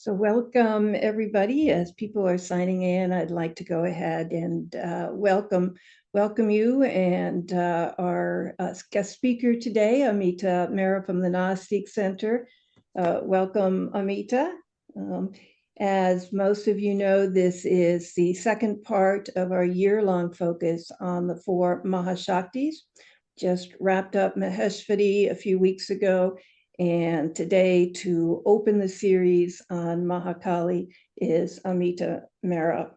So welcome everybody. As people are signing in, I'd like to go ahead and welcome you and our guest speaker today, Ameeta Mehra from the Gnostic Center. Welcome, Ameeta. As most of you know, this is the second part of our year-long focus on the four Mahashaktis. Just wrapped up Maheshwari a few weeks ago, and today, to open the series on Mahakali, is Ameeta Mehra.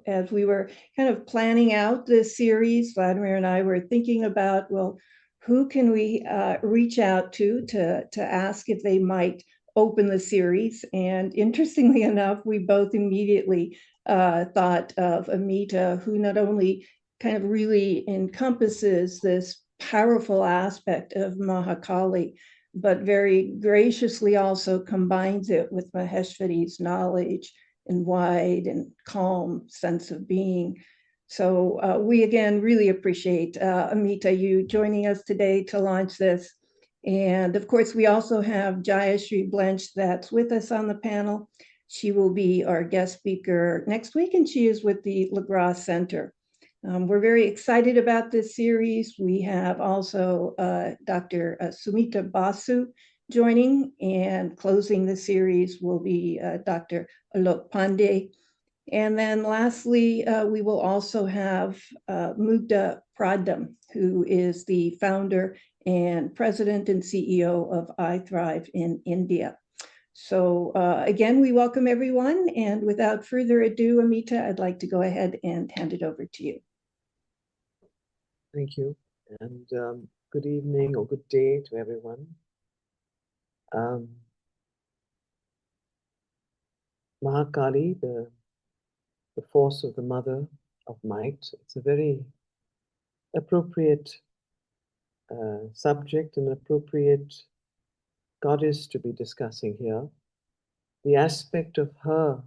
As we were kind of planning out this series, Vladimir and I were thinking about, well, who can we reach out to ask if they might open the series? And interestingly enough, we both immediately thought of Ameeta, who not only kind of really encompasses this powerful aspect of Mahakali, but very graciously also combines it with Maheshwari's knowledge and wide and calm sense of being. So we again really appreciate Ameeta, you joining us today to launch this. And of course, we also have Jayashree Blench that's with us on the panel. She will be our guest speaker next week, and she is with the LaGrasse Center. We're very excited about this series. We have also Dr. Sumita Basu joining, and closing the series will be Dr. Alok Pandey. And then lastly, we will also have Mugdha Pradham, who is the founder and president and CEO of iThrive in India. So again, we welcome everyone. And without further ado, Ameeta, I'd like to go ahead and hand it over to you. Thank you, and good evening or good day to everyone. Mahakali, the force of the mother of might, it's a very appropriate subject and appropriate goddess to be discussing here. The aspect of her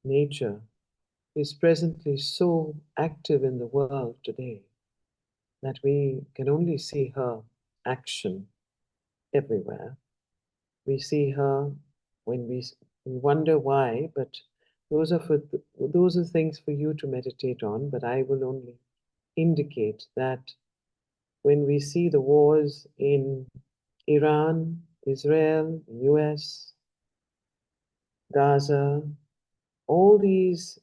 nature is presently so active in the world today that we can only see her action everywhere. We see her when we wonder why, but those are things for you to meditate on. But I will only indicate that when we see the wars in Iran, Israel, US, Gaza, all these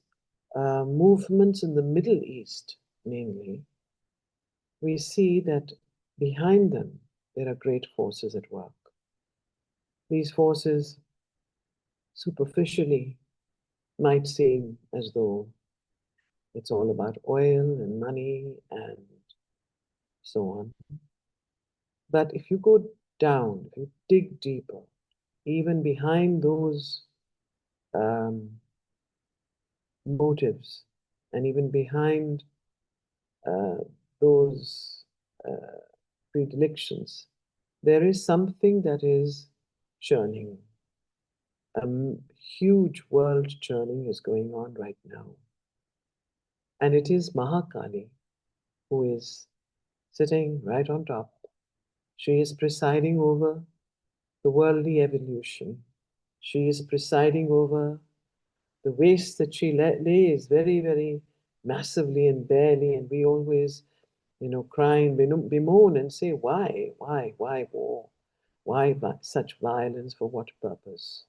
movements in the Middle East mainly, we see that behind them there are great forces at work. These forces superficially might seem as though it's all about oil and money and so on. But if you go down, if you dig deeper, even behind those motives, and even behind those predilections, there is something that is churning. A huge world churning is going on right now. And it is Mahakali who is sitting right on top. She is presiding over the worldly evolution. She is presiding over the waste that she lays very, very massively and barely, and we always, cry and bemoan and say, why war? Why such violence? For what purpose?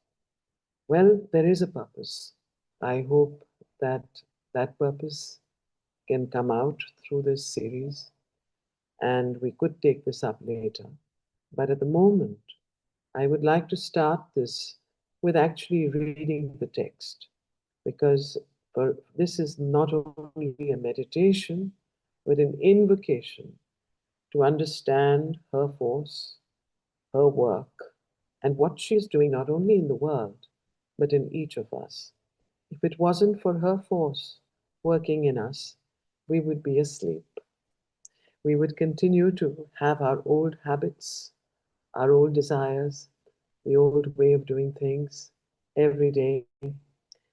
Well, there is a purpose. I hope that that purpose can come out through this series, and we could take this up later. But at the moment, I would like to start this with actually reading the text, because this is not only a meditation, but an invocation to understand her force, her work, and what she's doing not only in the world, but in each of us. If it wasn't for her force working in us, we would be asleep. We would continue to have our old habits, our old desires, the old way of doing things every day,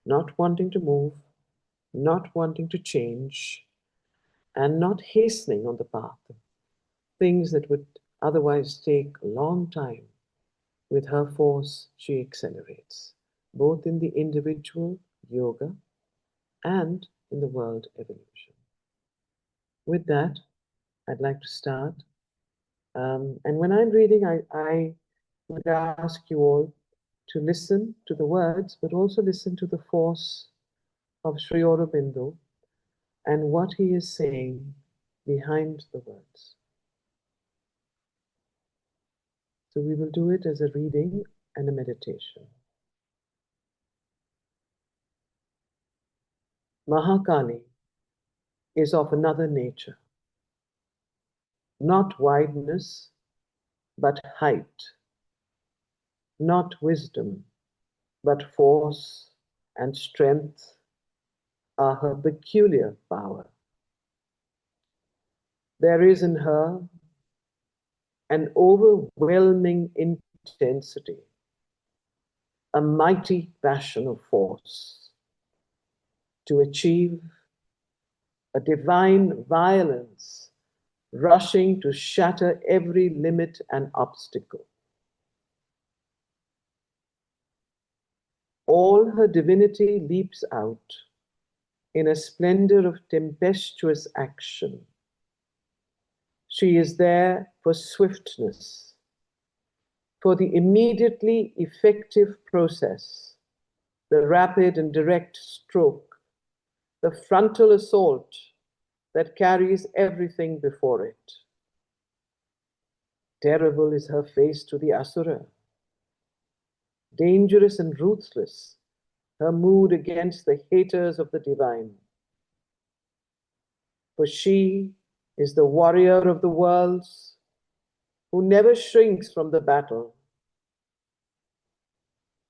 not wanting to move, not wanting to change, and not hastening on the path of things that would otherwise take a long time. With her force, she accelerates. both in the individual yoga and in the world evolution. With that, I'd like to start. And when I'm reading, I would ask you all to listen to the words, but also listen to the force of Sri Aurobindo and what he is saying behind the words. So we will do it as a reading and a meditation. Mahakali is of another nature, not wideness, but height, not wisdom, but force and strength are her peculiar power. There is in her an overwhelming intensity, a mighty passion of force to achieve a divine violence, rushing to shatter every limit and obstacle. All her divinity leaps out in a splendor of tempestuous action. She is there for swiftness, for the immediately effective process, the rapid and direct stroke, the frontal assault that carries everything before it. Terrible is her face to the Asura. Dangerous and ruthless, her mood against the haters of the divine. For she is the warrior of the worlds who never shrinks from the battle.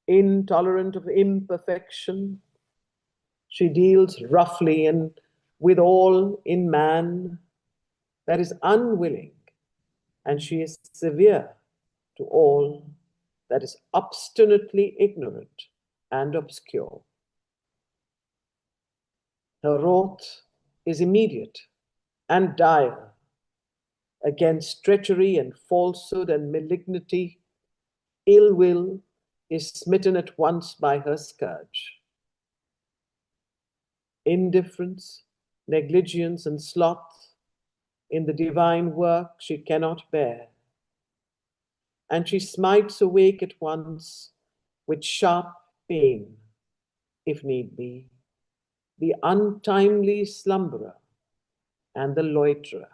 Intolerant of imperfection, she deals roughly and with all in man that is unwilling, and she is severe to all that is obstinately ignorant and obscure. Her wrath is immediate and dire. Against treachery and falsehood and malignity, ill will is smitten at once by her scourge. Indifference, negligence, and sloth in the divine work she cannot bear, and she smites awake at once with sharp pain, if need be, the untimely slumberer and the loiterer.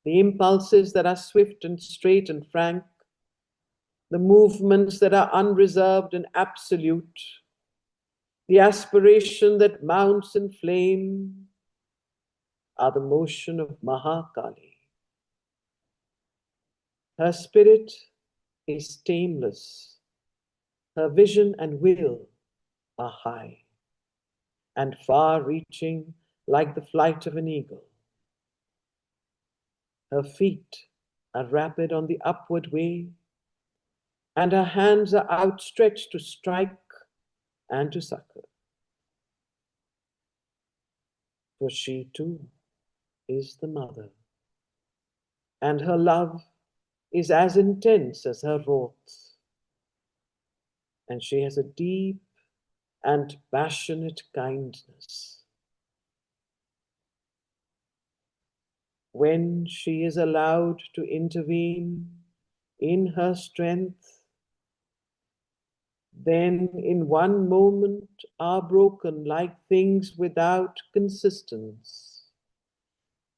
The impulses that are swift and straight and frank, the movements that are unreserved and absolute, the aspiration that mounts in flame, are the motion of Mahakali. Her spirit is tameless. Her vision and will are high and far-reaching like the flight of an eagle. Her feet are rapid on the upward way, and her hands are outstretched to strike and to succor. For she too is the mother, and her love is as intense as her wrath, and she has a deep and passionate kindness. When she is allowed to intervene in her strength, then in one moment are broken like things without consistence,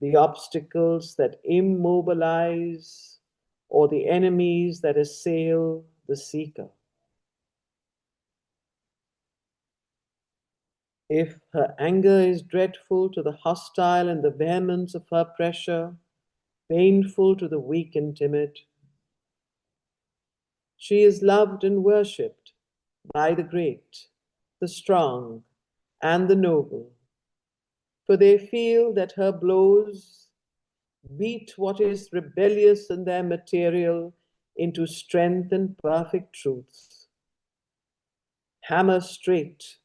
the obstacles that immobilize or the enemies that assail the seeker. If her anger is dreadful to the hostile and the vehemence of her pressure, painful to the weak and timid, she is loved and worshipped by the great, the strong, and the noble, for they feel that her blows beat what is rebellious in their material into strength and perfect truth, hammer straight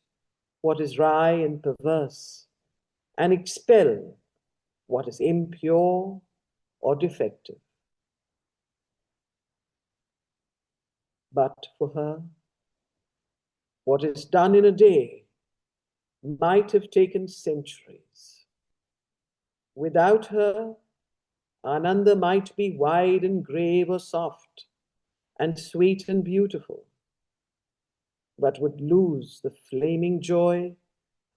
what is wry and perverse, and expel what is impure or defective. But for her, What is done in a day might have taken centuries. Without her, Ananda might be wide and grave or soft, and sweet and beautiful, but would lose the flaming joy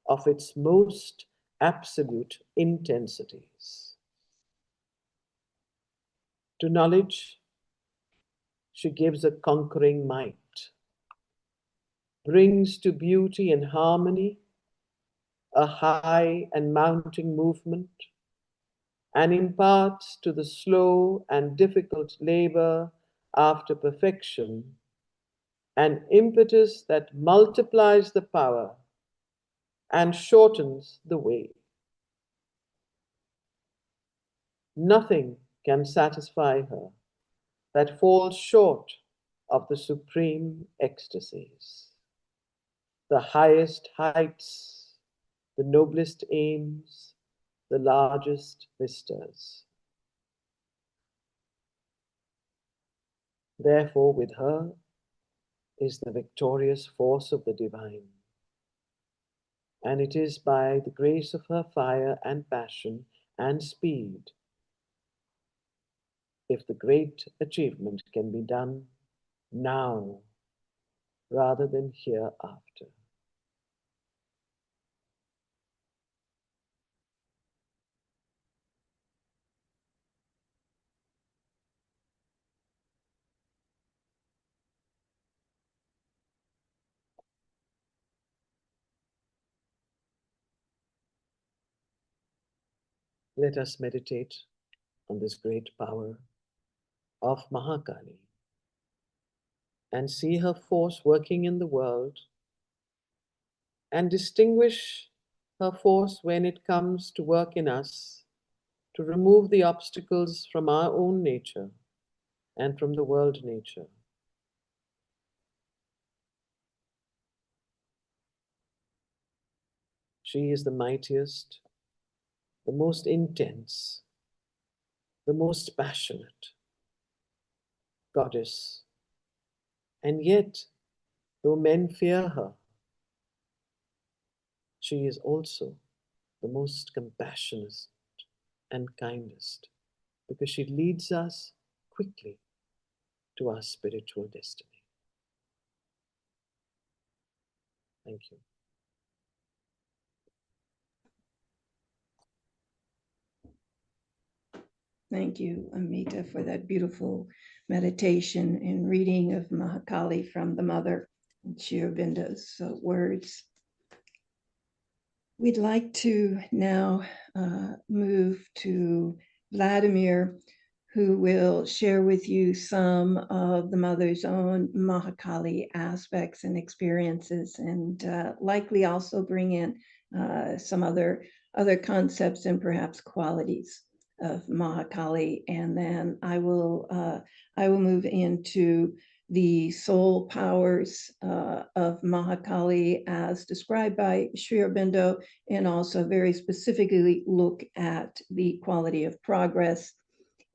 of its most absolute intensities. To knowledge, she gives a conquering might, brings to beauty and harmony a high and mounting movement, and imparts to the slow and difficult labor after perfection an impetus that multiplies the power and shortens the way. Nothing can satisfy her that falls short of the supreme ecstasies, the highest heights, the noblest aims, the largest vistas. Therefore, with her is the victorious force of the divine. And it is by the grace of her fire and passion and speed if the great achievement can be done now rather than hereafter. Let us meditate on this great power of Mahakali and see her force working in the world and distinguish her force when it comes to work in us to remove the obstacles from our own nature and from the world nature. She is the mightiest, the most intense, the most passionate goddess. And yet, though men fear her, she is also the most compassionate and kindest, because she leads us quickly to our spiritual destiny. Thank you. Thank you, Ameeta, for that beautiful meditation and reading of Mahakali from the mother, Sri Aurobindo's words. We'd like to now move to Vladimir, who will share with you some of the mother's own Mahakali aspects and experiences, and likely also bring in some other concepts and perhaps qualities of Mahakali. And then I will move into the soul powers of Mahakali as described by Sri Aurobindo, and also very specifically look at the quality of progress.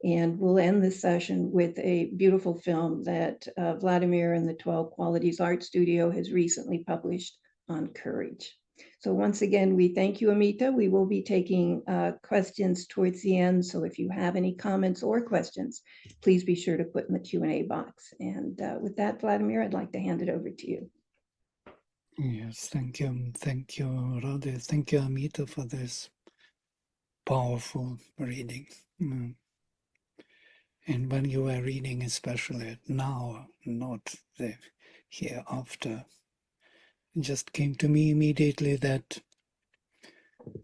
And we'll end this session with a beautiful film that Vladimir and the 12 Qualities Art Studio has recently published on courage. So once again, we thank you, Ameeta. We will be taking questions towards the end. So if you have any comments or questions, please be sure to put in the Q&A box. And with that, Vladimir, I'd like to hand it over to you. Yes, thank you. Thank you, Radhe. Thank you, Ameeta, for this powerful reading. And when you were reading, especially now, not the hereafter, it just came to me immediately that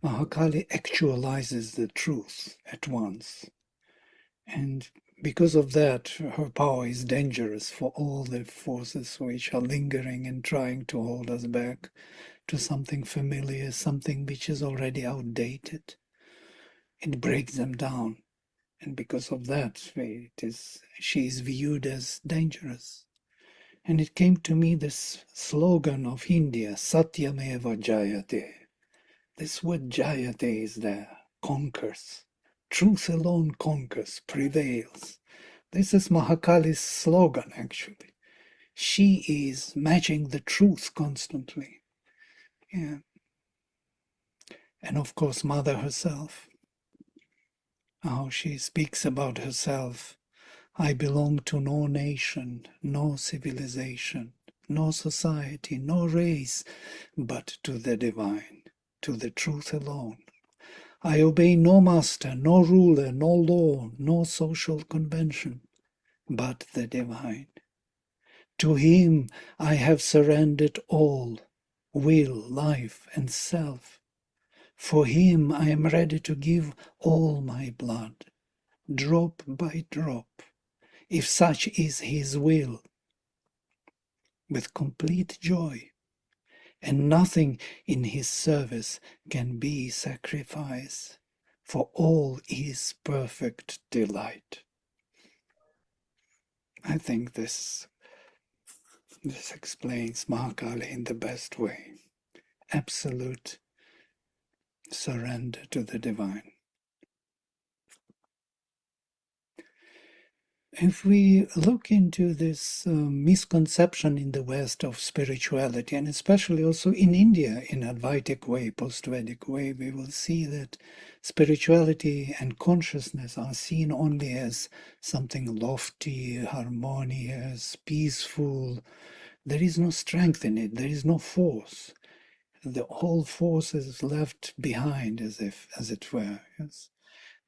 Mahakali actualizes the truth at once. And because of that, her power is dangerous for all the forces which are lingering and trying to hold us back to something familiar, something which is already outdated. It breaks them down. And because of that, she is viewed as dangerous. And it came to me this slogan of India, Satyameva Jayate. This word Jayate is there, conquers. Truth alone conquers, prevails. This is Mahakali's slogan, actually. She is matching the truth constantly. Yeah. And of course, Mother herself, how she speaks about herself. I belong to no nation, no civilization, no society, no race, but to the divine, to the truth alone. I obey no master, no ruler, no law, no social convention, but the divine. To him I have surrendered all, will, life, and self. For him I am ready to give all my blood, drop by drop, if such is his will, with complete joy, and nothing in his service can be sacrifice, for all is perfect delight. I think this explains Mahakali in the best way. Absolute surrender to the divine. If we look into this misconception in the West of spirituality, and especially also in India, in Advaitic way, post-Vedic way, we will see that spirituality and consciousness are seen only as something lofty, harmonious, peaceful. There is no strength in it. There is no force. The whole force is left behind, as it were. Yes?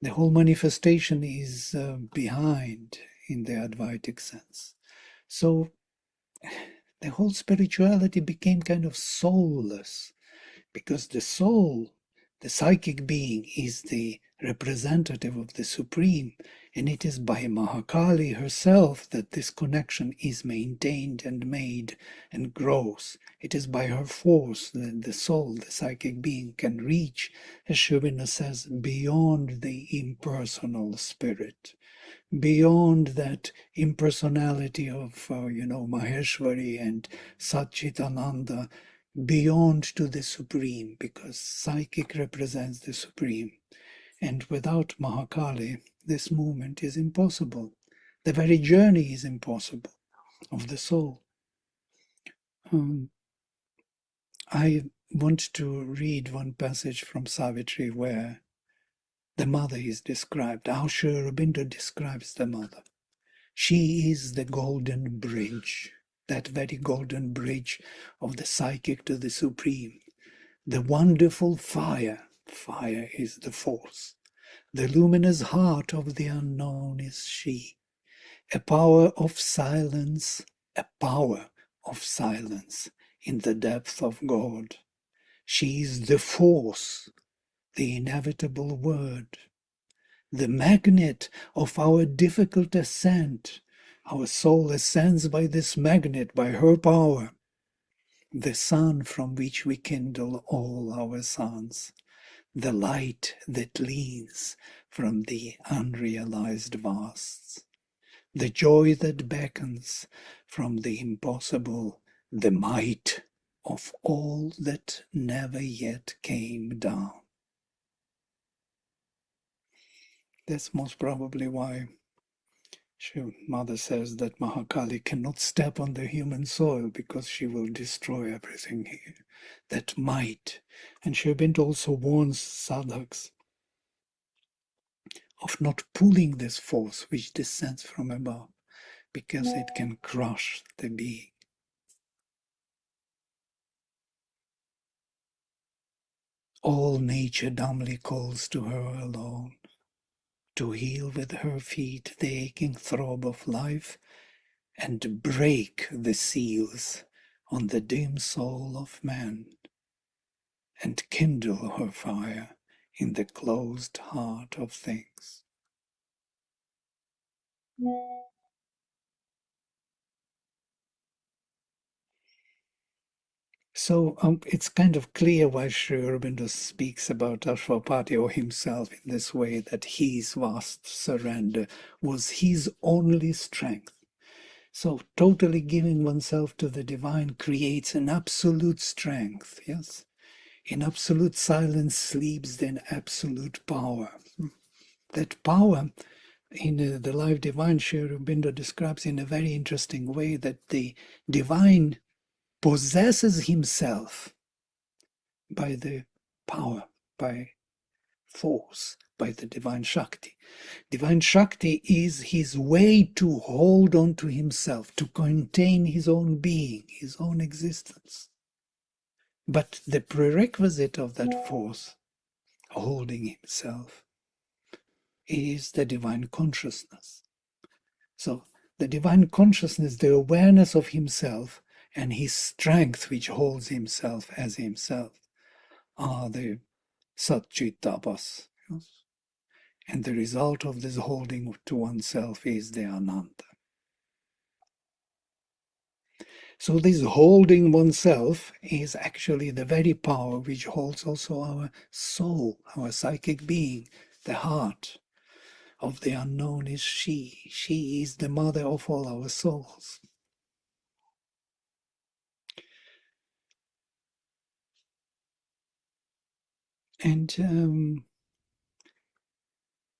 The whole manifestation is behind in the Advaitic sense. So the whole spirituality became kind of soulless, because the soul, the psychic being, is the representative of the Supreme, and it is by Mahakali herself that this connection is maintained and made and grows. It is by her force that the soul, the psychic being, can reach, as Sri Aurobindo says, beyond the impersonal spirit, beyond that impersonality of, Maheshwari and Satchitananda, beyond to the Supreme, because psychic represents the Supreme. And without Mahakali, this movement is impossible. The very journey is impossible of the soul. I want to read one passage from Savitri where the mother is described, how Sri Aurobindo describes the mother. She is the golden bridge, that very golden bridge of the psychic to the Supreme. The wonderful fire, fire is the force. The luminous heart of the unknown is she. A power of silence, a power of silence in the depth of God. She is the force, the inevitable word, the magnet of our difficult ascent. Our soul ascends by this magnet, by her power, the sun from which we kindle all our suns, the light that leans from the unrealized vasts, the joy that beckons from the impossible, the might of all that never yet came down. That's most probably why Mother says that Mahakali cannot step on the human soil, because she will destroy everything here. That might. And Sri Aurobindo also warns sadhaks of not pulling this force which descends from above, because it can crush the being. All nature dumbly calls to her alone, to heal with her feet the aching throb of life, and break the seals on the dim soul of man, and kindle her fire in the closed heart of things. So it's kind of clear why Sri Aurobindo speaks about Ashwapati or himself in this way, that his vast surrender was his only strength. So totally giving oneself to the divine creates an absolute strength, yes? In absolute silence sleeps then absolute power. That power in the Life Divine, Sri Aurobindo describes in a very interesting way that the divine possesses himself by the power, by force, by the divine Shakti. Divine Shakti is his way to hold on to himself, to contain his own being, his own existence. But the prerequisite of that force, holding himself, is the divine consciousness. So the divine consciousness, the awareness of himself, and his strength, which holds himself as himself, are the Satchitabhas. Yes? And the result of this holding to oneself is the Ananta. So this holding oneself is actually the very power which holds also our soul, our psychic being, the heart of the unknown is she. She is the mother of all our souls. And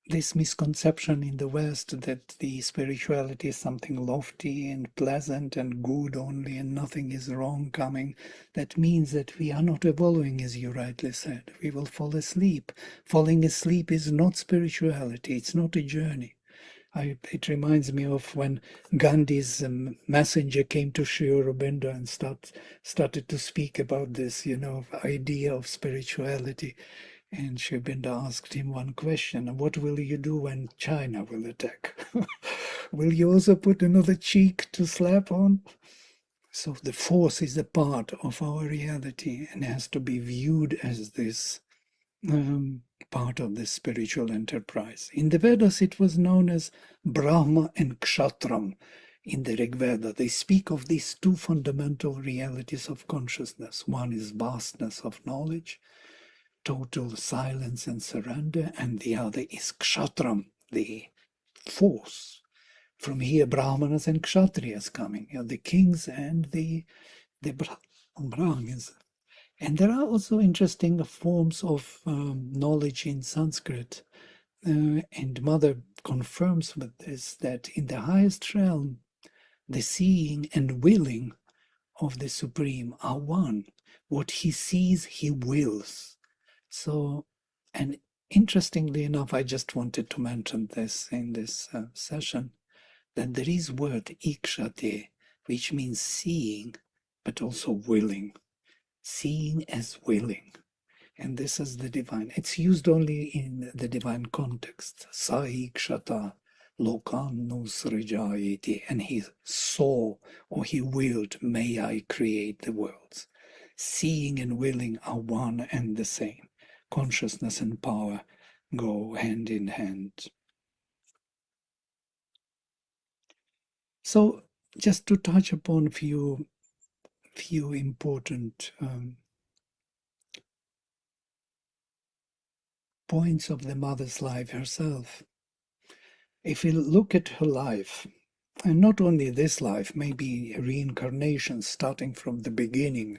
this misconception in the West that the spirituality is something lofty and pleasant and good only and nothing is wrong coming, that means that we are not evolving, as you rightly said. We will fall asleep. Falling asleep is not spirituality, it's not a journey. It reminds me of when Gandhi's messenger came to Sri Aurobindo and started to speak about this, idea of spirituality. And Sri Aurobindo asked him one question: what will you do when China will attack? Will you also put another cheek to slap on? So the force is a part of our reality and has to be viewed as this part of the spiritual enterprise. In the Vedas, it was known as Brahma and Kshatram. In the Rig Veda, they speak of these two fundamental realities of consciousness. One is vastness of knowledge, total silence and surrender, and the other is Kshatram, the force. From here, Brahmanas and Kshatriyas coming, the kings and the Brahmins. And there are also interesting forms of knowledge in Sanskrit. And Mother confirms with this that in the highest realm, the seeing and willing of the Supreme are one. What he sees, he wills. So, and interestingly enough, I just wanted to mention this in this session, that there is word ikshate, which means seeing, but also willing. Seeing as willing. And this is the divine. It's used only in the divine context. Saikshata lokan nusrajayati. And he saw, or he willed, may I create the worlds. Seeing and willing are one and the same. Consciousness and power go hand in hand. So just to touch upon few important points of the mother's life herself. If we look at her life, and not only this life, maybe reincarnations starting from the beginning,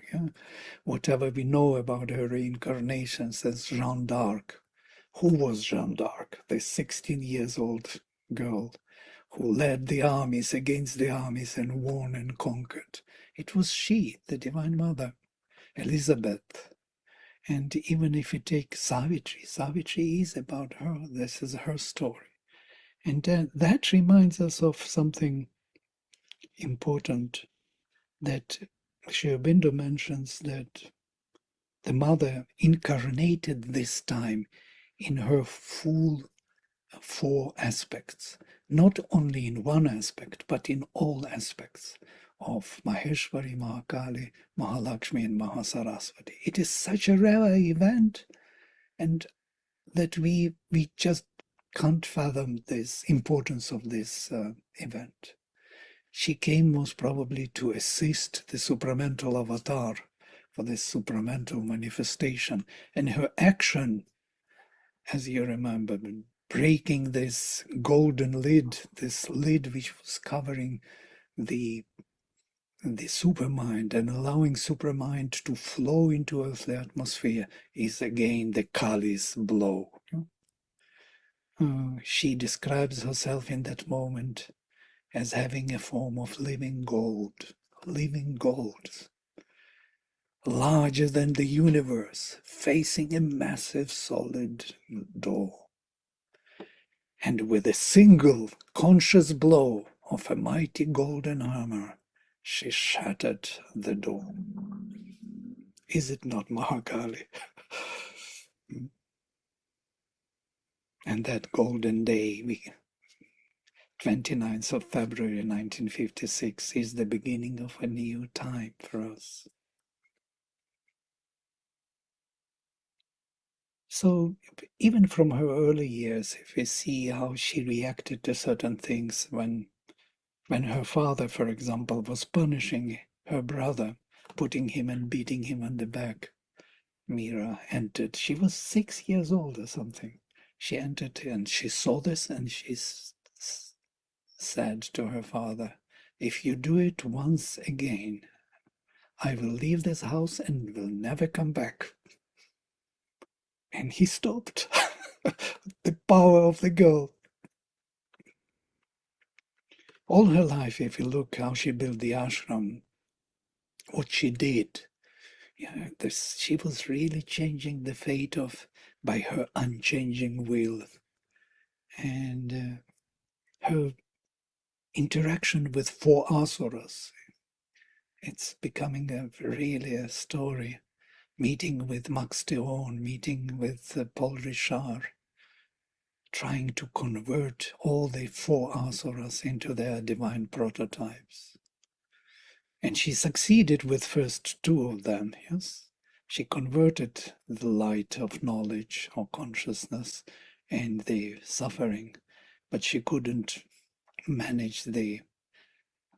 whatever we know about her reincarnations as Jeanne d'Arc. Who was Jeanne d'Arc? The 16 years old girl who led the armies against the armies and won and conquered. It was she, the Divine Mother, Elizabeth. And even if you take Savitri, Savitri is about her. This is her story. And that reminds us of something important that Sri Aurobindo mentions, that the mother incarnated this time in her full four aspects, not only in one aspect, but in all aspects of Maheshwari, Mahakali, Mahalakshmi, and Mahasaraswati. It is such a rare event, and that we just can't fathom this importance of this event. She came most probably to assist the supramental avatar for this supramental manifestation, and her action, as you remember, breaking this golden lid, this lid which was covering the supermind and allowing supermind to flow into earthly atmosphere, is again the Kali's blow. she describes herself in that moment as having a form of living gold, larger than the universe, facing a massive solid door. And with a single conscious blow of a mighty golden hammer, she shattered the door. Is it not Mahakali? And that golden day, 29th of February 1956, is the beginning of a new time for us. So even from her early years, if we see how she reacted to certain things when her father, for example, was punishing her brother, putting him and beating him on the back, Mehra entered. She was 6 years old or something. She entered and she saw this and she said to her father, "If you do it once again, I will leave this house and will never come back." And he stopped. The power of the girl. All her life, if you look how she built the ashram, what she did, she was really changing the fate by her unchanging will. And her interaction with 4 asuras, it's becoming really a story. Meeting with Max Theon, meeting with Paul Richard, trying to convert all the 4 asuras into their divine prototypes. And she succeeded with first 2 of them, yes? She converted the light of knowledge or consciousness and the suffering, but she couldn't manage the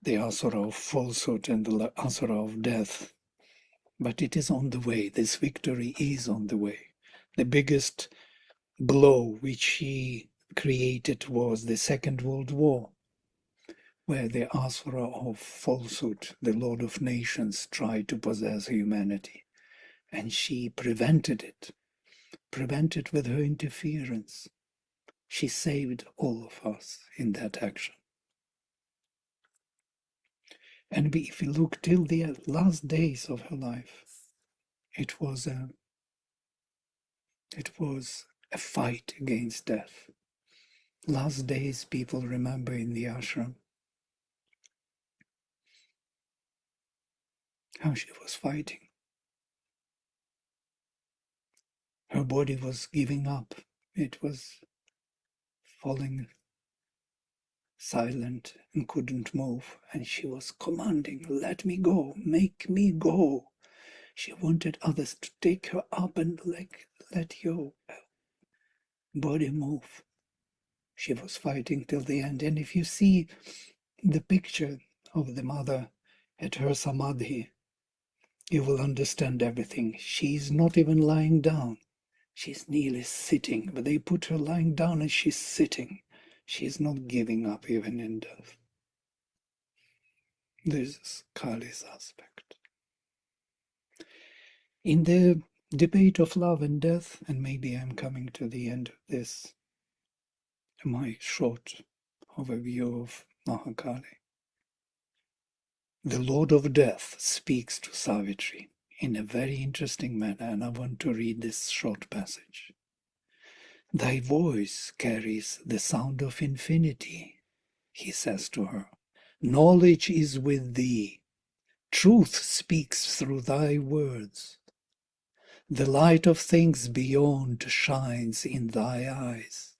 asura of falsehood and the asura of death. But it is on the way. This victory is on the way. The biggest blow which she created was the Second World War, where the asura of falsehood, the Lord of Nations, tried to possess humanity. And she prevented it with her interference. She saved all of us in that action. And if we look till the last days of her life, it was a fight against death. Last days, people remember in the ashram how she was fighting. Her body was giving up. It was falling silent and couldn't move. And she was commanding, "Let me go, make me go." She wanted others to take her up and let your body move. She was fighting till the end. And if you see the picture of the mother at her samadhi, you will understand everything. She's not even lying down. She's nearly sitting, but they put her lying down and she's sitting. She's not giving up even in death. This is Kali's aspect. In the debate of love and death, and maybe I'm coming to the end of this, my short overview of Mahakali, the Lord of Death speaks to Savitri in a very interesting manner, and I want to read this short passage. "Thy voice carries the sound of infinity," he says to her. "Knowledge is with thee. Truth speaks through thy words. The light of things beyond shines in thy eyes.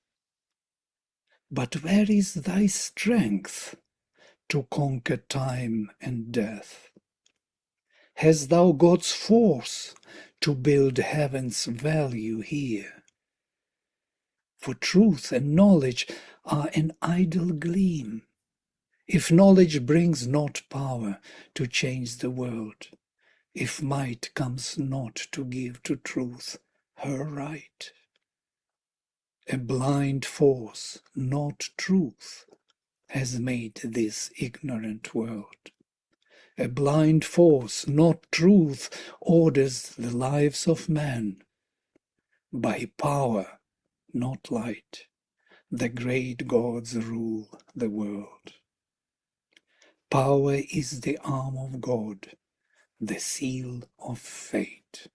But where is thy strength to conquer time and death? Hast thou God's force to build heaven's value here? For truth and knowledge are an idle gleam, if knowledge brings not power to change the world, if might comes not to give to truth her right. A blind force, not truth, has made this ignorant world. A blind force, not truth, orders the lives of men. By power, not light, the great gods rule the world. Power is the arm of God, the seal of fate.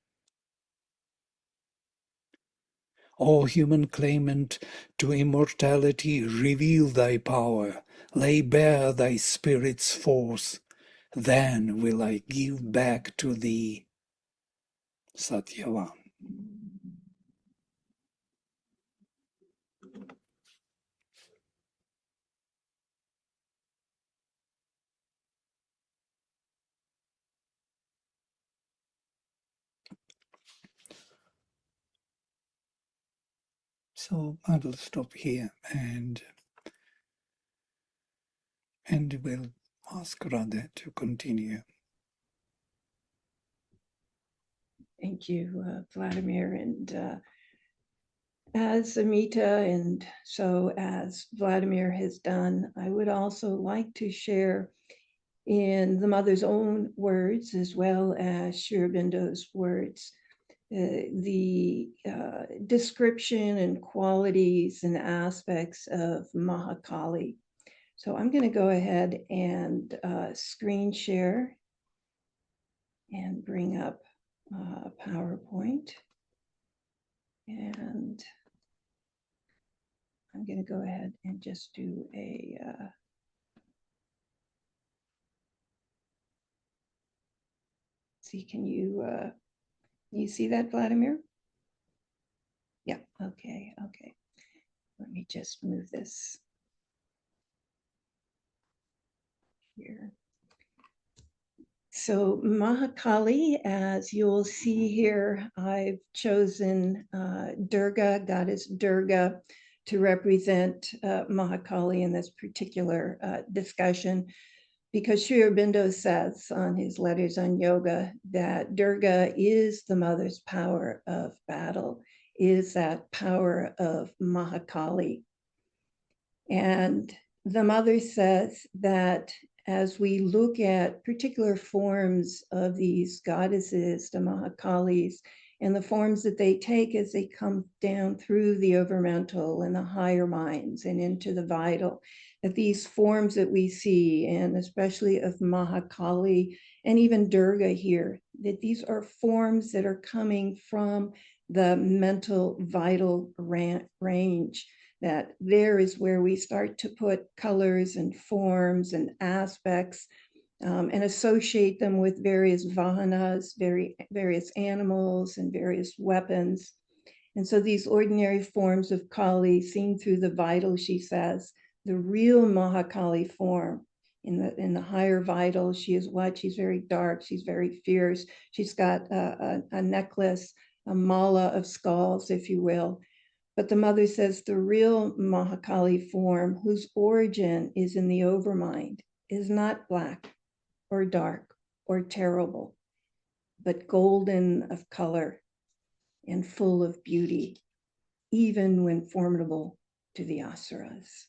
O human claimant to immortality, reveal thy power, lay bare thy spirit's force, then will I give back to thee Satyavan. So I will stop here and we'll ask Radhe to continue. Thank you, Vladimir. And as Ameeta and so as Vladimir has done, I would also like to share in the mother's own words, as well as Sri Aurobindo's words, the description and qualities and aspects of Mahakali. So I'm going to go ahead and screen share and bring up PowerPoint. And I'm going to go ahead and just do a see, can you see that, Vladimir? Yeah, okay. Let me just move this here. So Mahakali, as you'll see here, I've chosen Durga, goddess Durga, to represent Mahakali in this particular discussion, because Sri Aurobindo says on his letters on yoga that Durga is the mother's power of battle, is that power of Mahakali. And the mother says that as we look at particular forms of these goddesses, the Mahakalis, and the forms that they take as they come down through the overmental and the higher minds and into the vital, that these forms that we see, and especially of Mahakali and even Durga here, that these are forms that are coming from the mental vital range, that there is where we start to put colors and forms and aspects and associate them with various vahanas, various animals and various weapons. And so these ordinary forms of Kali seen through the vital, she says, the real Mahakali form in the higher vital, she is what? She's very dark, she's very fierce. She's got a necklace, a mala of skulls, if you will. But the mother says the real Mahakali form, whose origin is in the overmind, is not black or dark or terrible, but golden of color and full of beauty, even when formidable to the asuras.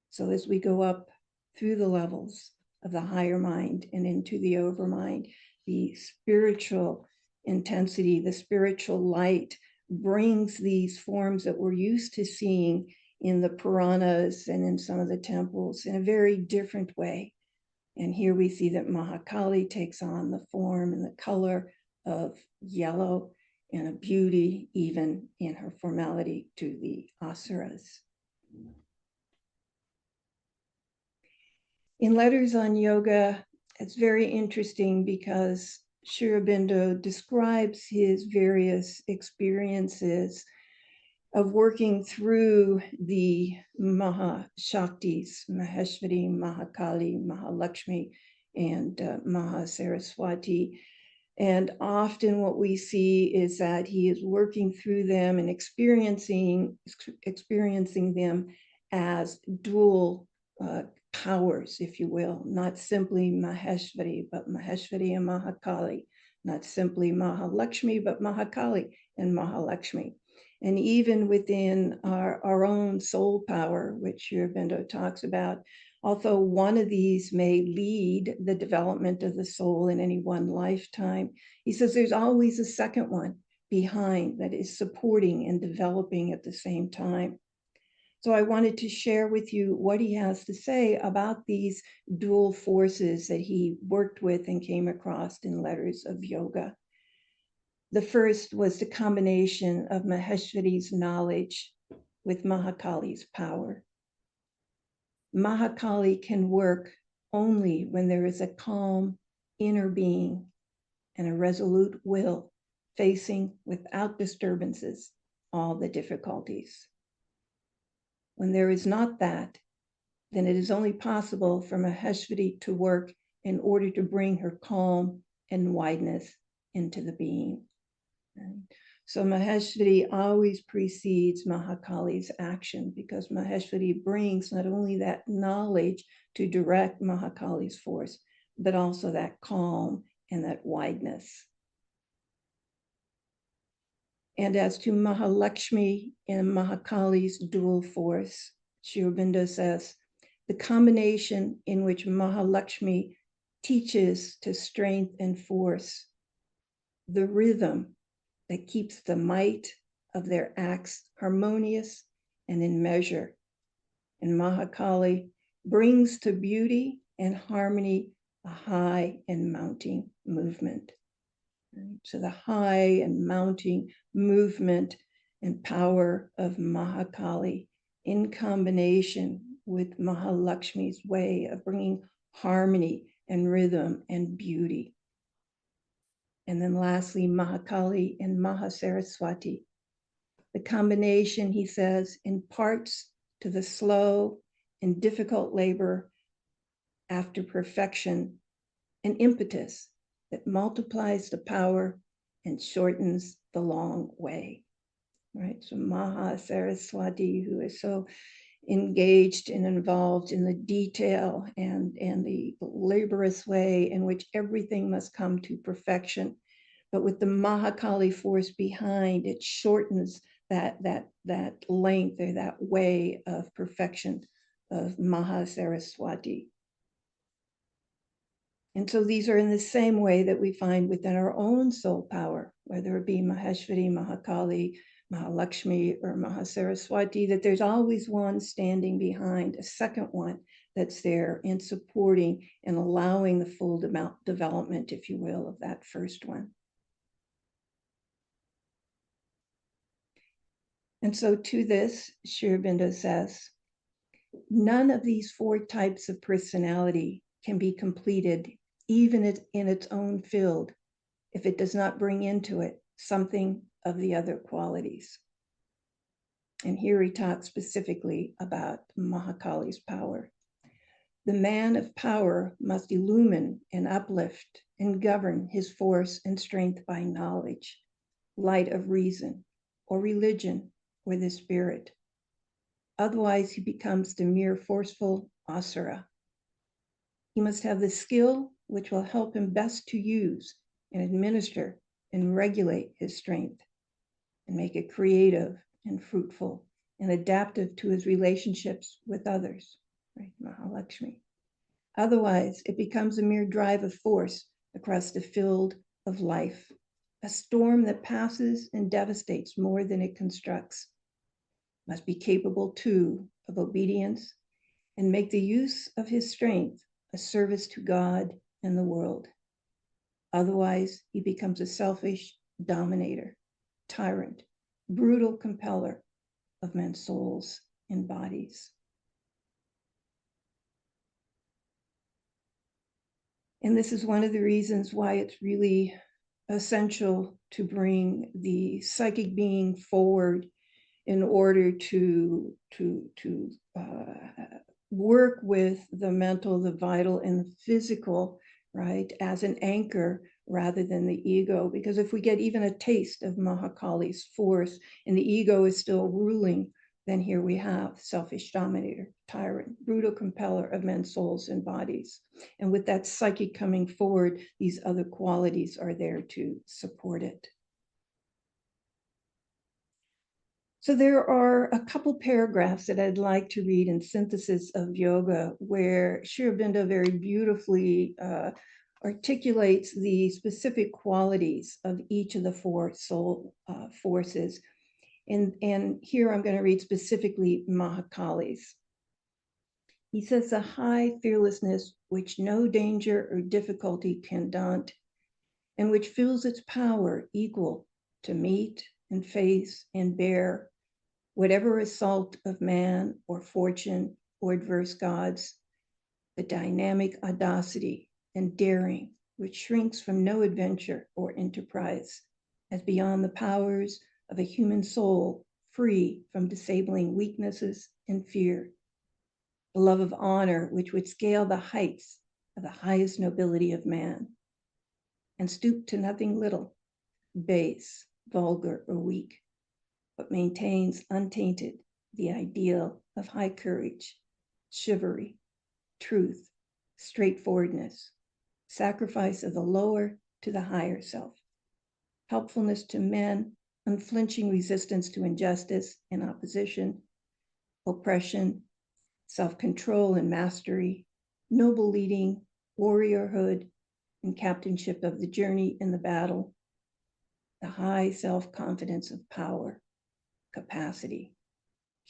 So as we go up through the levels of the higher mind and into the overmind, the spiritual intensity, the spiritual light brings these forms that we're used to seeing in the Puranas and in some of the temples in a very different way. And here we see that Mahakali takes on the form and the color of yellow and a beauty even in her formality to the asuras. In Letters on Yoga, it's very interesting because Sri Aurobindo describes his various experiences of working through the Mahashaktis, Maheshwari, Mahakali, Mahalakshmi, and Mahasaraswati. And often what we see is that he is working through them and experiencing them as dual powers, if you will, not simply Maheshwari, but Maheshwari and Mahakali, not simply Mahalakshmi, but Mahakali and Mahalakshmi. And even within our own soul power, which Sri Aurobindo talks about, although one of these may lead the development of the soul in any one lifetime, he says there's always a second one behind that is supporting and developing at the same time. So I wanted to share with you what he has to say about these dual forces that he worked with and came across in Letters of Yoga. The first was the combination of Maheshwari's knowledge with Mahakali's power. Mahakali can work only when there is a calm inner being and a resolute will facing without disturbances all the difficulties. When there is not that, then it is only possible for Maheshwari to work in order to bring her calm and wideness into the being. So Maheshwari always precedes Mahakali's action, because Maheshwari brings not only that knowledge to direct Mahakali's force, but also that calm and that wideness. And as to Mahalakshmi and Mahakali's dual force, Sri Aurobindo says, the combination in which Mahalakshmi teaches to strength and force, the rhythm that keeps the might of their acts harmonious and in measure. And Mahakali brings to beauty and harmony a high and mounting movement. So the high and mounting movement and power of Mahakali in combination with Mahalakshmi's way of bringing harmony and rhythm and beauty. And then lastly, Mahakali and Mahasaraswati. The combination, he says, imparts to the slow and difficult labor after perfection an impetus that multiplies the power and shortens the long way. Right? So Mahasaraswati, who is so engaged and involved in the detail and the laborious way in which everything must come to perfection. But with the Mahakali force behind, it shortens that length or that way of perfection of Mahasaraswati. And so these are in the same way that we find within our own soul power, whether it be Maheshwari, Mahakali, Mahalakshmi, or Mahasaraswati, that there's always one standing behind, a second one that's there in supporting and allowing the full development, if you will, of that first one. And so to this, Sri Aurobindo says, none of these four types of personality can be completed even in its own field if it does not bring into it something of the other qualities. And here he talks specifically about Mahakali's power. The man of power must illumine and uplift and govern his force and strength by knowledge, light of reason, or religion, or the spirit. Otherwise, he becomes the mere forceful asura. He must have the skill which will help him best to use and administer and regulate his strength and make it creative and fruitful and adaptive to his relationships with others, right? Mahalakshmi. Otherwise, it becomes a mere drive of force across the field of life, a storm that passes and devastates more than it constructs. Must be capable too of obedience and make the use of his strength a service to God and the world. Otherwise, he becomes a selfish dominator, tyrant, brutal compeller of men's souls and bodies. And this is one of the reasons why it's really essential to bring the psychic being forward in order to work with the mental, the vital, and the physical, right, as an anchor rather than the ego. Because if we get even a taste of Mahakali's force and the ego is still ruling, then here we have selfish dominator, tyrant, brutal compeller of men's souls and bodies. And with that psyche coming forward, these other qualities are there to support it. So there are a couple paragraphs that I'd like to read in Synthesis of Yoga, where Sri Aurobindo very beautifully articulates the specific qualities of each of the four soul forces. And here I'm going to read specifically Mahakali's. He says, a high fearlessness which no danger or difficulty can daunt, and which feels its power equal to meet and face and bear whatever assault of man or fortune or adverse gods, the dynamic audacity and daring which shrinks from no adventure or enterprise as beyond the powers of a human soul, free from disabling weaknesses and fear, the love of honor which would scale the heights of the highest nobility of man and stoop to nothing little, base, vulgar, or weak, but maintains untainted the ideal of high courage, chivalry, truth, straightforwardness, sacrifice of the lower to the higher self, helpfulness to men, unflinching resistance to injustice and opposition, oppression, self-control and mastery, noble leading, warriorhood, and captainship of the journey in the battle, the high self-confidence of power, capacity,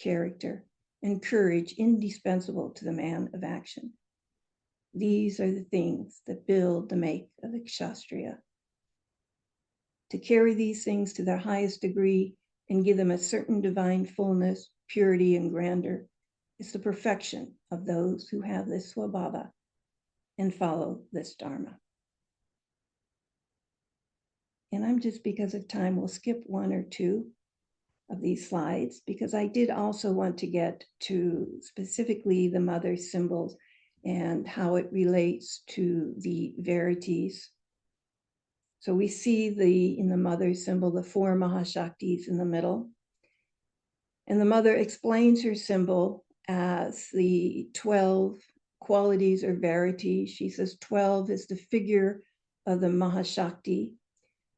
character, and courage indispensable to the man of action. These are the things that build the make of the Kshatriya. To carry these things to their highest degree and give them a certain divine fullness, purity, and grandeur is the perfection of those who have this swabhava and follow this dharma. And I'm just, because of time, will skip one or two of these slides because I did also want to get to specifically the mother symbols and how it relates to the verities. So we see in the mother symbol, the 4 Mahashaktis in the middle. And the mother explains her symbol as the 12 qualities or verities. She says 12 is the figure of the Mahashakti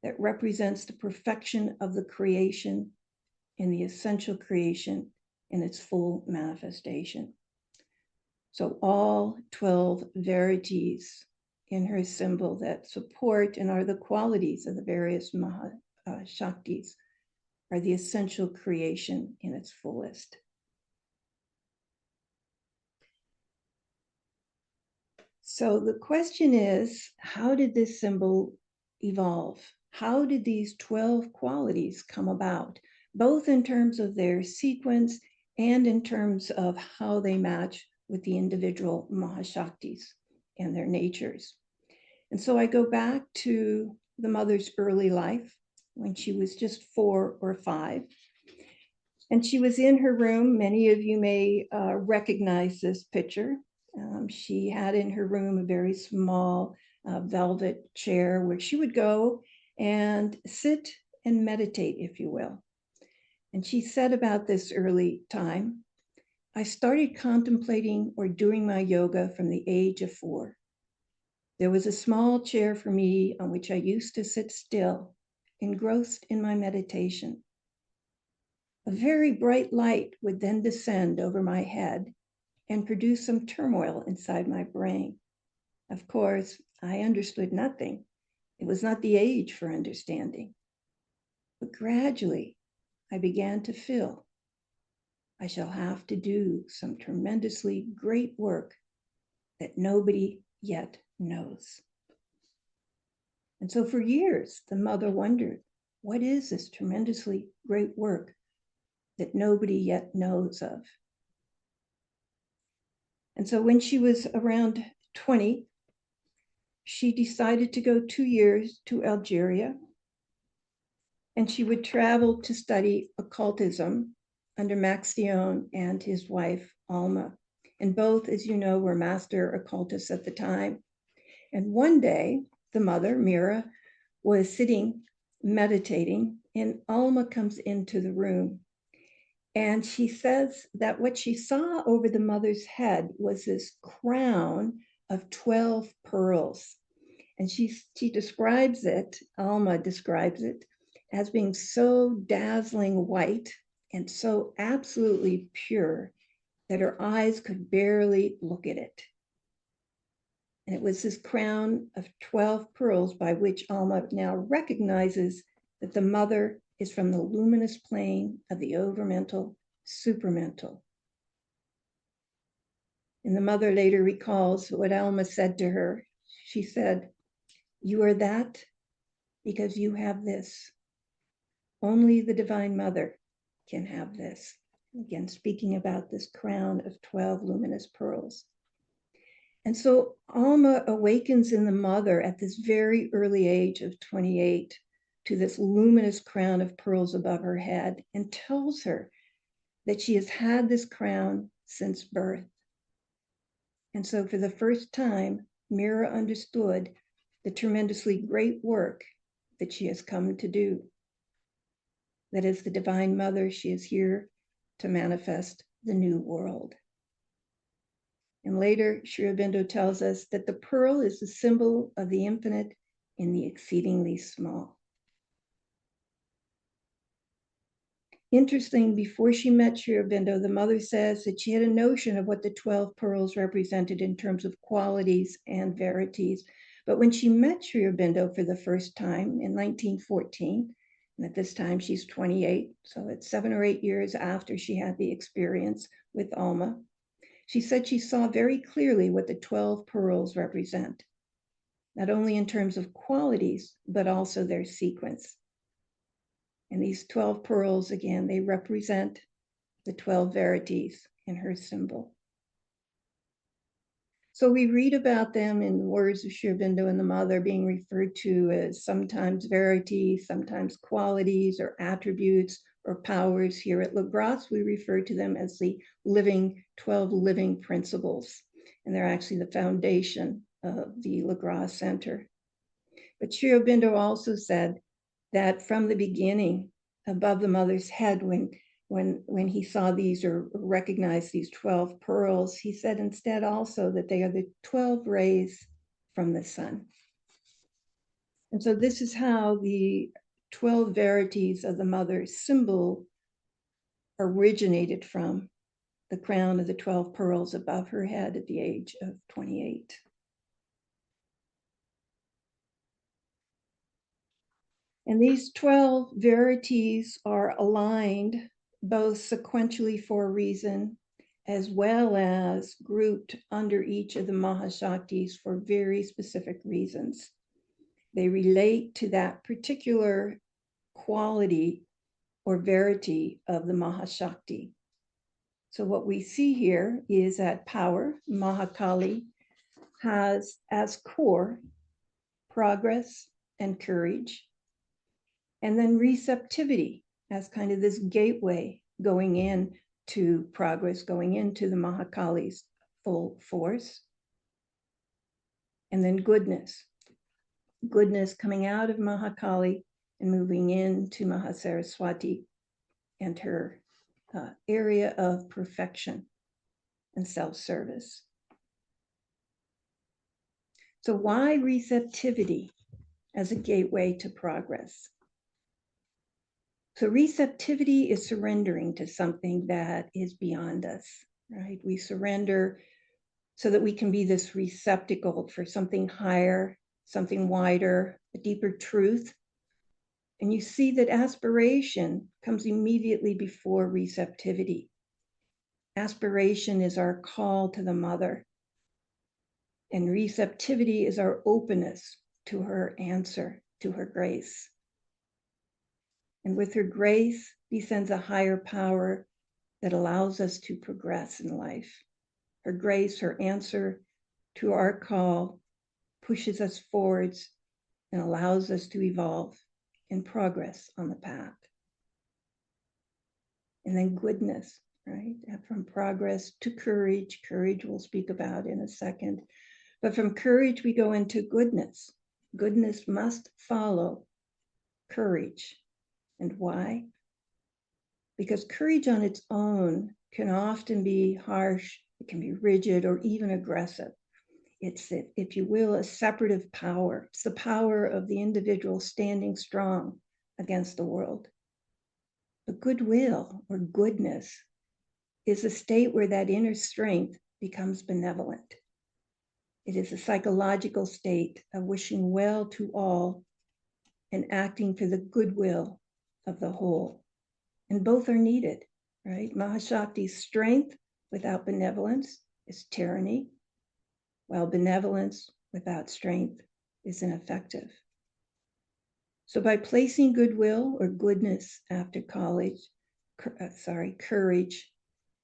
that represents the perfection of the creation and the essential creation in its full manifestation. So all 12 verities in her symbol that support and are the qualities of the various Mahashaktis are the essential creation in its fullest. So the question is, how did this symbol evolve? How did these 12 qualities come about, both in terms of their sequence and in terms of how they match with the individual Mahashaktis and their natures? And so I go back to the mother's early life when she was just 4 or 5. And she was in her room. Many of you may recognize this picture. She had in her room a very small velvet chair where she would go and sit and meditate, if you will. And she said about this early time, I started contemplating or doing my yoga from the age of 4. There was a small chair for me on which I used to sit still, engrossed in my meditation. A very bright light would then descend over my head and produce some turmoil inside my brain. Of course, I understood nothing. It was not the age for understanding. But gradually, I began to feel I shall have to do some tremendously great work that nobody yet knows. And so for years, the mother wondered, what is this tremendously great work that nobody yet knows of? And so when she was around 20, she decided to go 2 years to Algeria, and she would travel to study occultism under Max Dion and his wife, Alma. And both, as you know, were master occultists at the time. And one day, the mother, Mehra, was sitting meditating, and Alma comes into the room. And she says that what she saw over the mother's head was this crown of 12 pearls. And she describes it, Alma describes it, as being so dazzling white and so absolutely pure that her eyes could barely look at it. And it was this crown of 12 pearls by which Alma now recognizes that the mother is from the luminous plane of the overmental, supermental. And the mother later recalls what Alma said to her. She said, "You are that because you have this. Only the Divine Mother can have this." Again, speaking about this crown of 12 luminous pearls. And so Alma awakens in the mother at this very early age of 28 to this luminous crown of pearls above her head and tells her that she has had this crown since birth. And so for the first time, Mehra understood the tremendously great work that she has come to do. That as the Divine Mother, she is here to manifest the new world. And later, Sri Aurobindo tells us that the pearl is the symbol of the infinite in the exceedingly small. Interesting, before she met Sri Aurobindo, the mother says that she had a notion of what the 12 pearls represented in terms of qualities and verities. But when she met Sri Aurobindo for the first time in 1914, and at this time she's 28, so it's 7 or 8 years after she had the experience with Alma, she said she saw very clearly what the 12 pearls represent, not only in terms of qualities, but also their sequence. And these 12 pearls, again, they represent the 12 verities in her symbol. So we read about them in the words of Sri Aurobindo and the mother being referred to as sometimes verities, sometimes qualities or attributes or powers. Here at Lagras, we refer to them as the 12 living principles. And they're actually the foundation of the Lagras Center. But Sri Aurobindo also said that from the beginning, above the mother's head, when he saw these or recognized these 12 pearls, he said instead also that they are the 12 rays from the sun. And so this is how the 12 verities of the mother's symbol originated from the crown of the 12 pearls above her head at the age of 28. And these 12 verities are aligned both sequentially for a reason, as well as grouped under each of the Mahashaktis for very specific reasons. They relate to that particular quality or verity of the Mahashakti. So what we see here is that power, Mahakali, has as core progress and courage, and then receptivity as kind of this gateway going in to progress, going into the Mahakali's full force. And then goodness coming out of Mahakali and moving into Mahasaraswati and her area of perfection and self-service. So why receptivity as a gateway to progress? So receptivity is surrendering to something that is beyond us, right? We surrender so that we can be this receptacle for something higher, something wider, a deeper truth. And you see that aspiration comes immediately before receptivity. Aspiration is our call to the mother, and receptivity is our openness to her answer, to her grace. And with her grace descends a higher power that allows us to progress in life. Her grace, her answer to our call, pushes us forwards and allows us to evolve in progress on the path. And then goodness, right? And from progress to courage. Courage we'll speak about in a second. But from courage, we go into goodness. Goodness must follow courage. And why? Because courage on its own can often be harsh, it can be rigid, or even aggressive. It's, if you will, a separative power. It's the power of the individual standing strong against the world. But goodwill or goodness is a state where that inner strength becomes benevolent. It is a psychological state of wishing well to all and acting for the goodwill of the whole. And both are needed, right? Mahashakti's strength without benevolence is tyranny, while benevolence without strength is ineffective. So by placing goodwill or goodness after courage,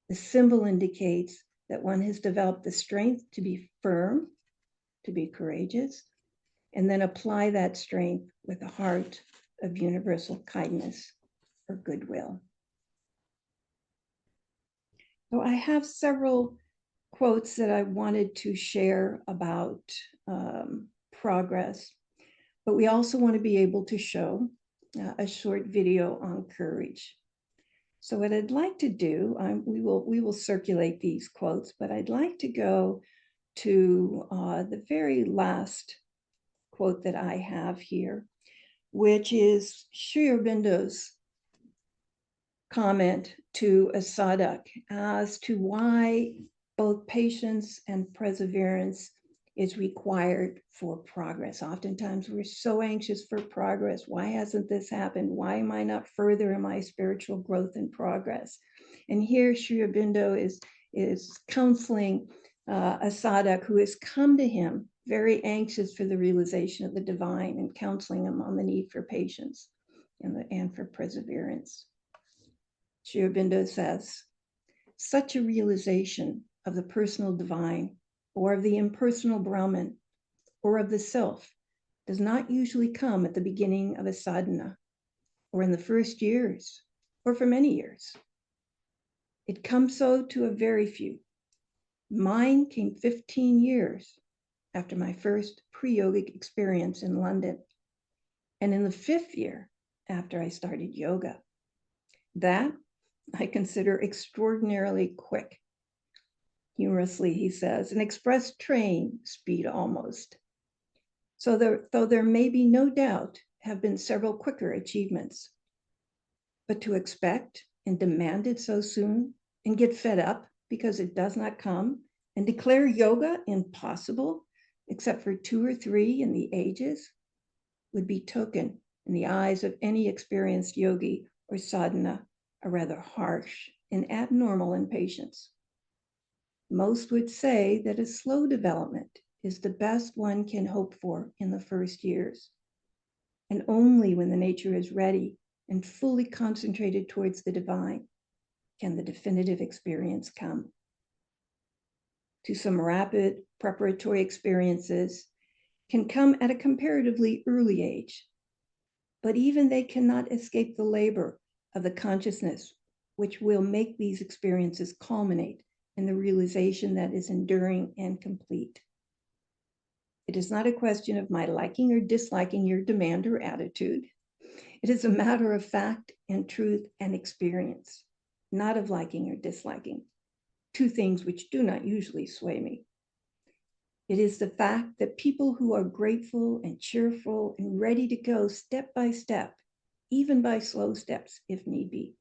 the symbol indicates that one has developed the strength to be firm, to be courageous, and then apply that strength with a heart of universal kindness or goodwill. So I have several quotes that I wanted to share about progress, but we also want to be able to show a short video on courage. So what I'd like to do, we will circulate these quotes, but I'd like to go to the very last quote that I have here, which is Sri Aurobindo's comment to a sadhak as to why both patience and perseverance is required for progress. Oftentimes we're so anxious for progress. Why hasn't this happened? Why am I not further in my spiritual growth and progress? And here Sri Aurobindo is counseling a sadhak who has come to him very anxious for the realization of the divine and counseling him on the need for patience and for perseverance. Sri Aurobindo says, such a realization of the personal divine or of the impersonal Brahman or of the self does not usually come at the beginning of a sadhana or in the first years or for many years. It comes so to a very few. Mine came 15 years after my first pre-yogic experience in London, and in the 5th year after I started yoga. That I consider extraordinarily quick. Humorously, he says, an express train speed almost. So though there may be no doubt have been several quicker achievements, but to expect and demand it so soon and get fed up because it does not come and declare yoga impossible except for 2 or 3 in the ages would be token in the eyes of any experienced yogi or sadhana a rather harsh and abnormal impatience. Most would say that a slow development is the best one can hope for in the first years. And only when the nature is ready and fully concentrated towards the divine can the definitive experience come. To some rapid preparatory experiences can come at a comparatively early age, but even they cannot escape the labor of the consciousness which will make these experiences culminate in the realization that is enduring and complete. It is not a question of my liking or disliking your demand or attitude. It is a matter of fact and truth and experience, not of liking or disliking, 2 things which do not usually sway me. It is the fact that people who are grateful and cheerful and ready to go step by step, even by slow steps if need be,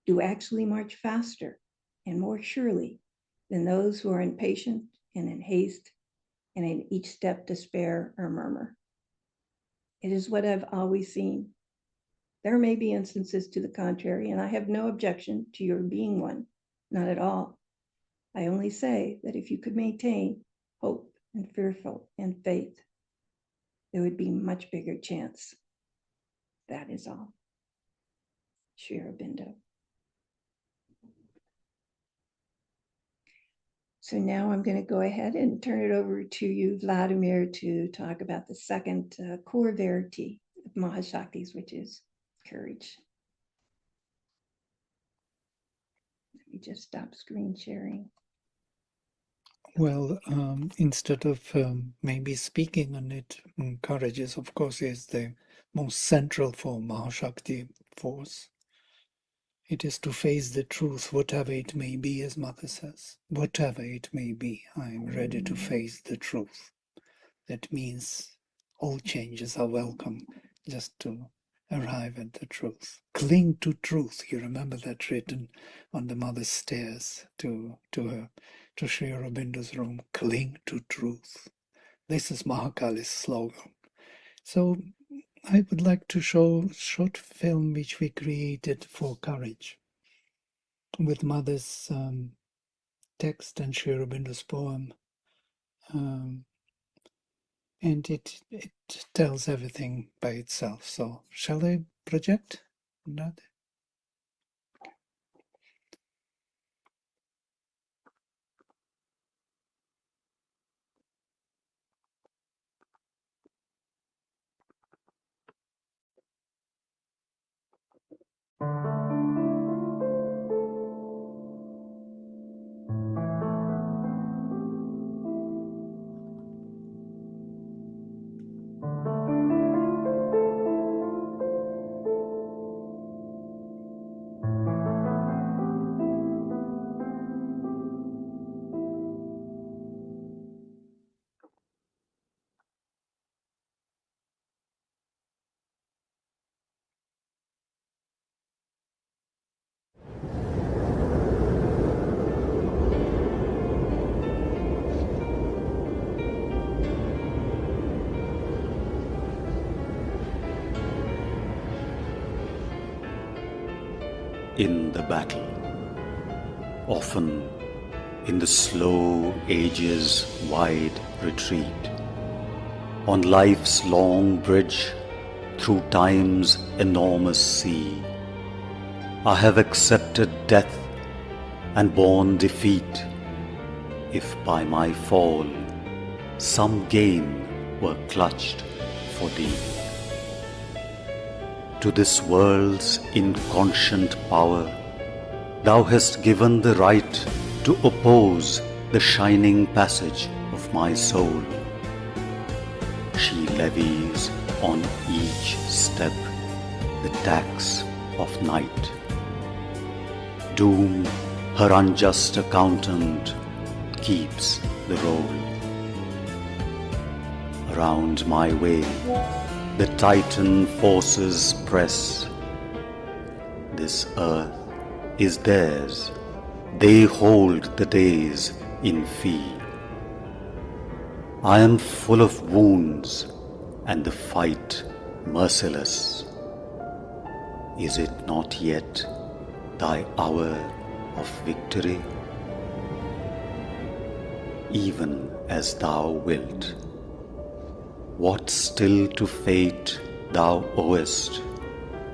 do actually march faster and more surely than those who are impatient and in haste and in each step despair or murmur. It is what I've always seen. There may be instances to the contrary, and I have no objection to your being one, not at all. I only say that if you could maintain hope and fearful and faith, there would be much bigger chance. That is all. Sri Aurobindo. So now I'm going to go ahead and turn it over to you, Vladimir, to talk about the second core verity of Mahashakti's, which is courage. Let me just stop screen sharing. Well, instead of maybe speaking on it, courage is, of course, is the most central for Mahashakti force. It is to face the truth, whatever it may be, as Mother says. Whatever it may be, I am ready to face the truth. That means all changes are welcome, just to arrive at the truth. Cling to truth. You remember that written on the Mother's stairs to Sri Aurobindo's room. Cling to truth. This is Mahakali's slogan. So I would like to show a short film which we created for courage with Mother's text and Sri Aurobindo's poem. And it tells everything by itself. So shall I project that? In the battle, often in the slow ages' wide retreat, on life's long bridge through time's enormous sea, I have accepted death and borne defeat, if by my fall some gain were clutched for thee. To this world's inconscient power, thou hast given the right to oppose the shining passage of my soul. She levies on each step the tax of night. Doom, her unjust accountant, keeps the roll. Around my way, the Titan forces press. This earth is theirs. They hold the days in fee. I am full of wounds and the fight merciless. Is it not yet thy hour of victory? Even as thou wilt. What still to fate thou owest,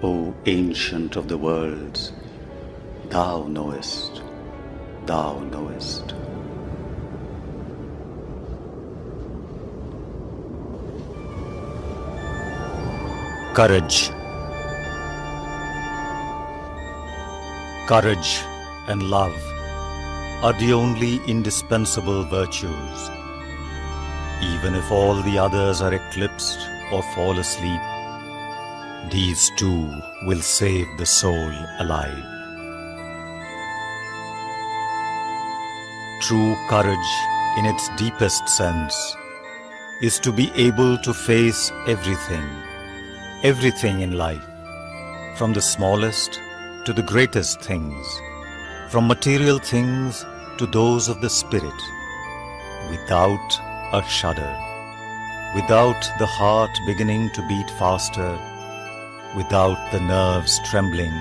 O ancient of the worlds? Thou knowest, thou knowest. Courage. Courage and love are the only indispensable virtues. Even if all the others are eclipsed or fall asleep, these two will save the soul alive. True courage, in its deepest sense, is to be able to face everything in life, from the smallest to the greatest things, from material things to those of the spirit, without a shudder, without the heart beginning to beat faster, without the nerves trembling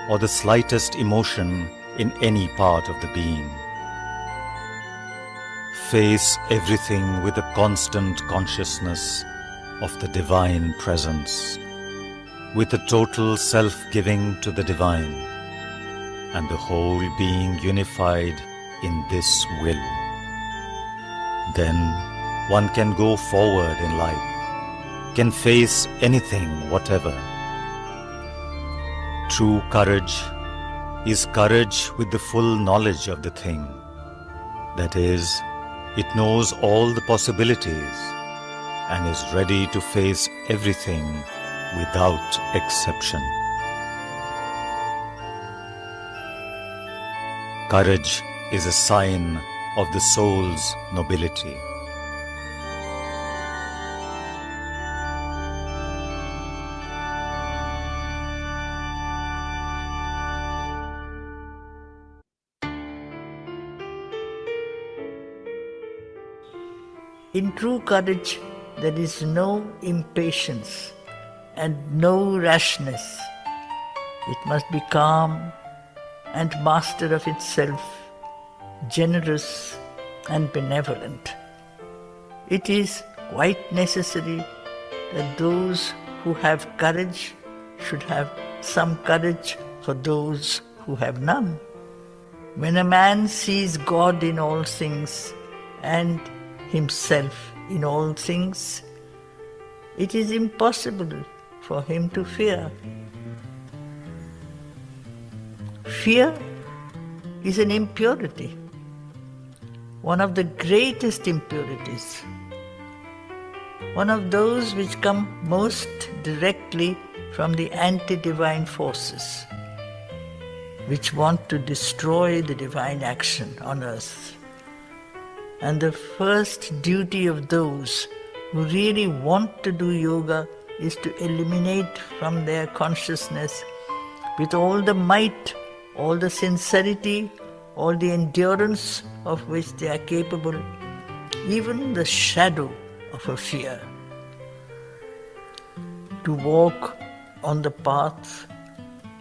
or the slightest emotion in any part of the being. Face everything with a constant consciousness of the divine presence, with a total self-giving to the divine, and the whole being unified in this will. Then one can go forward in life, can face anything whatever. True courage is courage with the full knowledge of the thing. That is, it knows all the possibilities and is ready to face everything without exception. Courage is a sign of the soul's nobility. In true courage, there is no impatience and no rashness. It must be calm and master of itself, generous and benevolent. It is quite necessary that those who have courage should have some courage for those who have none. When a man sees God in all things and himself in all things, it is impossible for him to fear. Fear is an impurity, one of the greatest impurities, one of those which come most directly from the anti-divine forces, which want to destroy the divine action on earth. And the first duty of those who really want to do yoga is to eliminate from their consciousness, with all the might, all the sincerity, all the endurance of which they are capable, even the shadow of a fear. To walk on the path,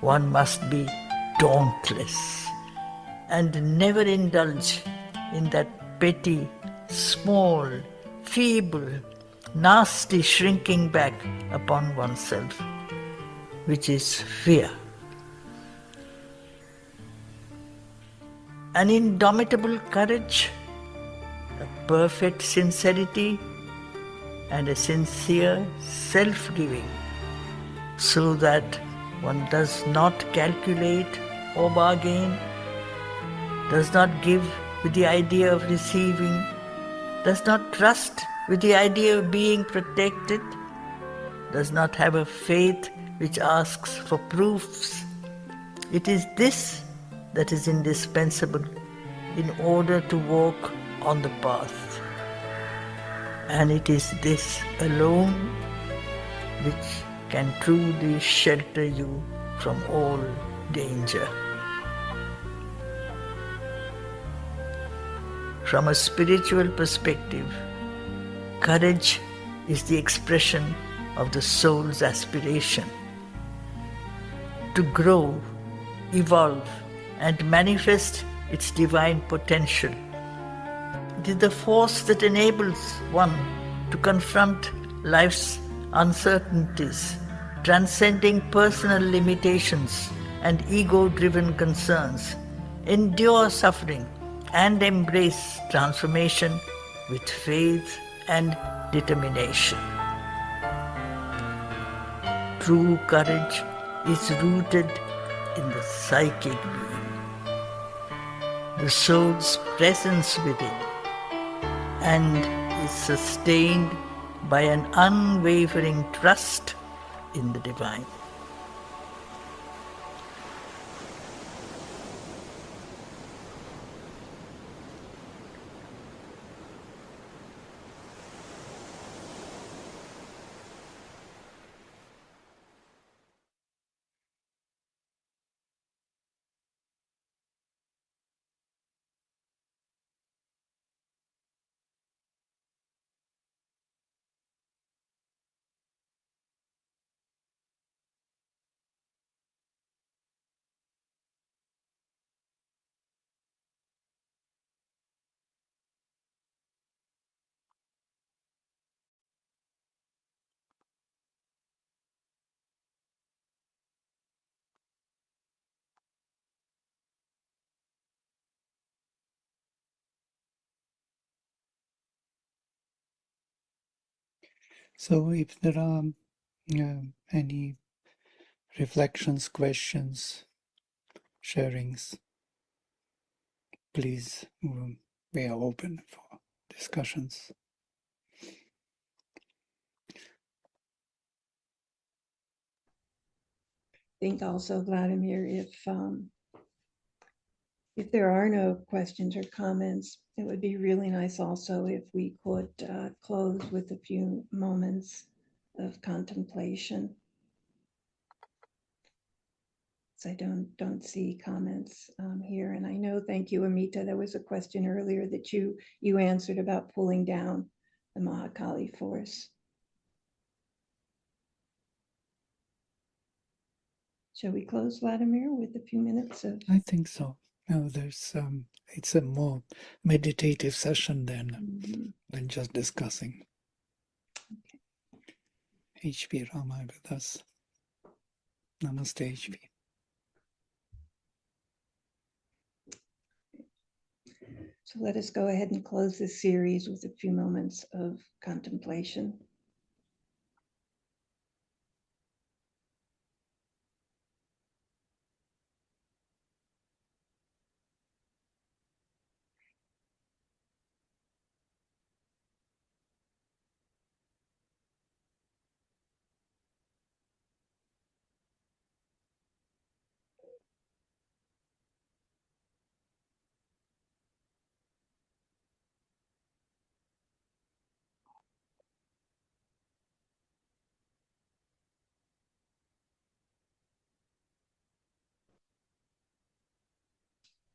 one must be dauntless and never indulge in that petty, small, feeble, nasty shrinking back upon oneself, which is fear. An indomitable courage, a perfect sincerity, and a sincere self-giving, so that one does not calculate or bargain, does not give with the idea of receiving, does not trust with the idea of being protected, does not have a faith which asks for proofs. It is this that is indispensable in order to walk on the path. And it is this alone which can truly shelter you from all danger. From a spiritual perspective, courage is the expression of the soul's aspiration to grow, evolve, and manifest its divine potential. It is the force that enables one to confront life's uncertainties, transcending personal limitations and ego-driven concerns, endure suffering, and embrace transformation with faith and determination. True courage is rooted in the psychic being, the soul's presence within, and is sustained by an unwavering trust in the divine. So if there are any reflections, questions, sharings, please, we are open for discussions. I think also, Vladimir, if there are no questions or comments, it would be really nice also if we could close with a few moments of contemplation. So I don't see comments here. And I know, thank you, Ameeta, there was a question earlier that you answered about pulling down the Mahakali force. Shall we close, Vladimir, with a few minutes of? I think so. No, there's it's a more meditative session than just discussing. HP Rama with us. Namaste, HP. So let us go ahead and close this series with a few moments of contemplation.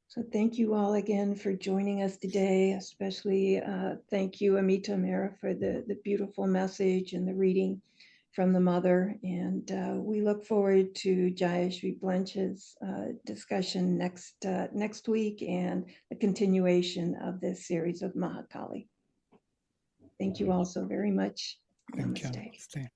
So thank you all again for joining us today, especially thank you, Ameeta, Mehra, for the beautiful message and the reading from the mother. And we look forward to Jayashri Blanch's discussion next week and the continuation of this series of Mahakali. Thank you all so very much. Thank you. Namaste. Namaste.